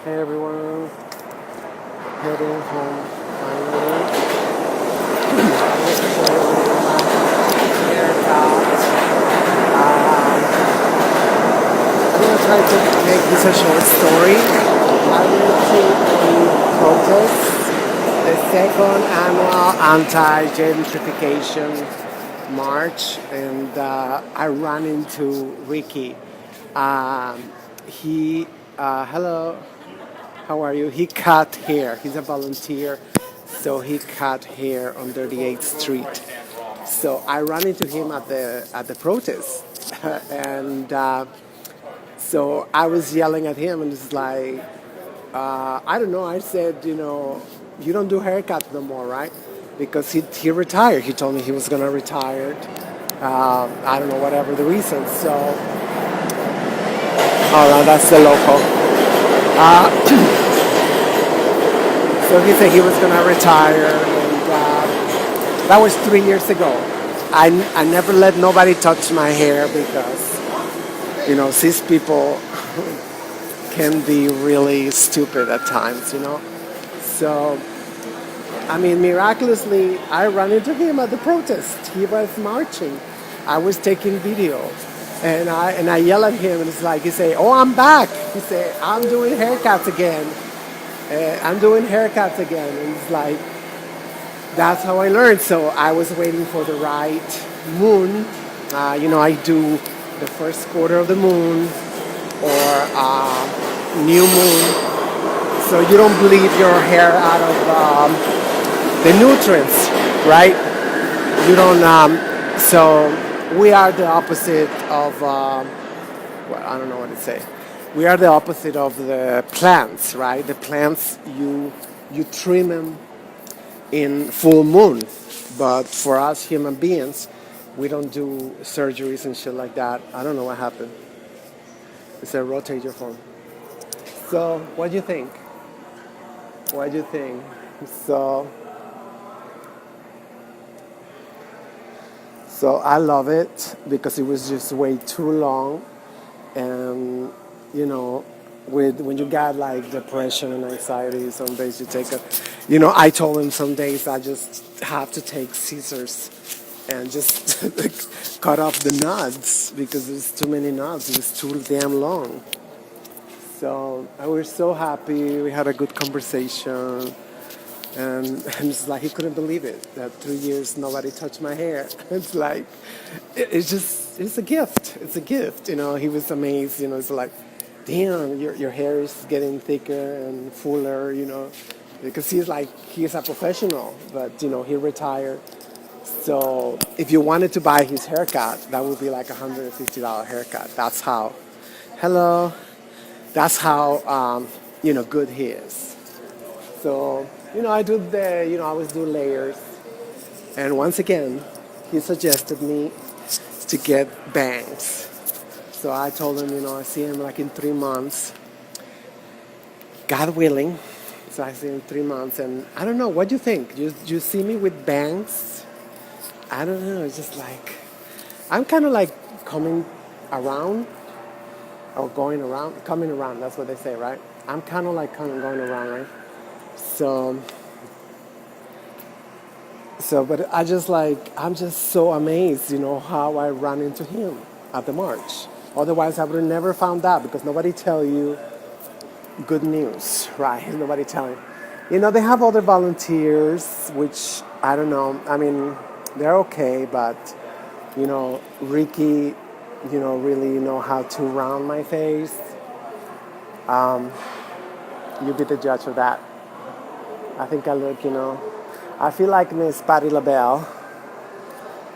Hey everyone, heading home finally. I just recorded my haircut. I'm gonna try to make this a short story. I went to a protest, the second annual anti-gentrification march, and I ran into Ricky. Um, hello. How are you? He cut hair. He's a volunteer, so he cut hair on 38th Street. So I ran into him at the protest, and so I was yelling at him, and it's like, I don't know. I said, you don't do haircuts no more, right? Because he retired. He told me he was gonna retire. I don't know, whatever the reason. So, oh no, that's the local. So he said he was gonna retire, and that was 3 years ago. I never let nobody touch my hair because these people can be really stupid at times. So I mean, miraculously, I ran into him at the protest. He was marching. I was taking video, and I yell at him, and it's like he say, "Oh, I'm back." He say, "I'm doing haircuts again. I'm doing haircuts again." And it's like that's how I learned. So I was waiting for the right moon. I do the first quarter of the moon or new moon, so you don't bleed your hair out of the nutrients, right? You don't. So we are the opposite of. Well, I don't know what to say. We are the opposite of the plants, right? The plants you trim them in full moon, but for us human beings, we don't do surgeries and shit like that. I don't know what happened. It's a rotate your phone. So what do you think? What do you think? So So I love it because it was just way too long, and you know, with when you got like depression and anxiety, some days you take a, I told him some days I just have to take scissors and just cut off the nuts because there's too many nuts. It's too damn long. So I was so happy. We had a good conversation. And it's like he couldn't believe it that 3 years nobody touched my hair. It's like it's a gift. It's a gift. He was amazed. It's like, damn, your hair is getting thicker and fuller. Because he's a professional, but he retired. So if you wanted to buy his haircut, that would be like $150 haircut. That's how. Hello. That's how good he is. So, I do I always do layers. And once again, he suggested me to get bangs. So I told him, I see him like in 3 months, God willing. So I see him in 3 months, and I don't know, what do you think? You see me with bangs? I don't know, it's just like, I'm kind of like coming around, or coming around, that's what they say, right? I'm kind of like going around, right? So, but I'm just so amazed, how I ran into him at the march. Otherwise, I would have never found out because nobody tell you good news, right? Nobody telling. They have other volunteers, which I don't know. I mean, they're okay, but Ricky, really know how to round my face. You be the judge of that. I think I look, I feel like Miss Patti LaBelle.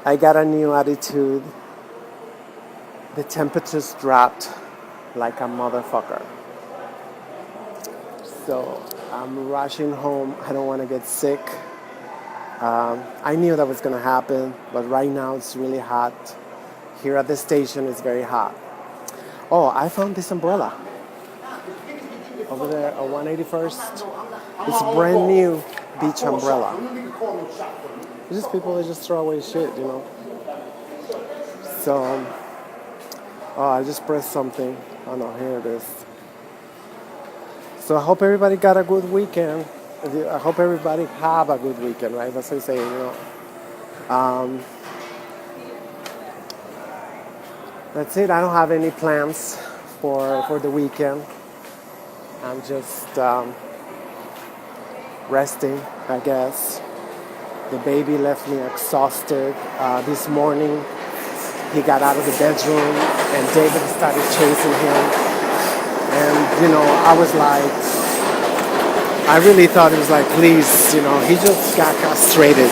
I got a new attitude. The temperatures dropped like a motherfucker. So I'm rushing home. I don't want to get sick. I knew that was going to happen, but right now it's really hot. Here at the station it's very hot. Oh, I found this umbrella over there on 181st. It's a brand new beach umbrella. It's just people that just throw away shit. So, I just pressed something. Oh no, here it is. So I hope everybody got a good weekend. I hope everybody have a good weekend, right? That's what I say, you know. That's it. I don't have any plans for the weekend. I'm just resting, I guess. The baby left me exhausted. This morning, he got out of the bedroom and David started chasing him. And, you know, I was like, I really thought it was like, please, you know, he just got castrated.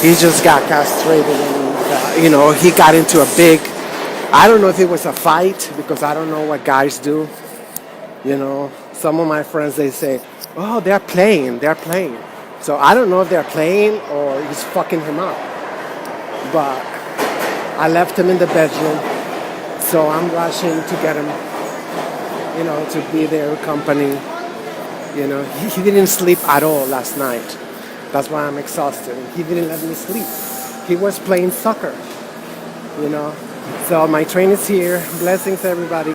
He just got castrated and, you know, he got into a big, I don't know if it was a fight because I don't know what guys do. You know, some of my friends, they say, oh, they're playing. So I don't know if they're playing or he's fucking him up. But I left him in the bedroom, so I'm rushing to get him, you know, to be their company. You know, he didn't sleep at all last night. That's why I'm exhausted. He didn't let me sleep. He was playing soccer, you know. So my train is here. Blessings, everybody.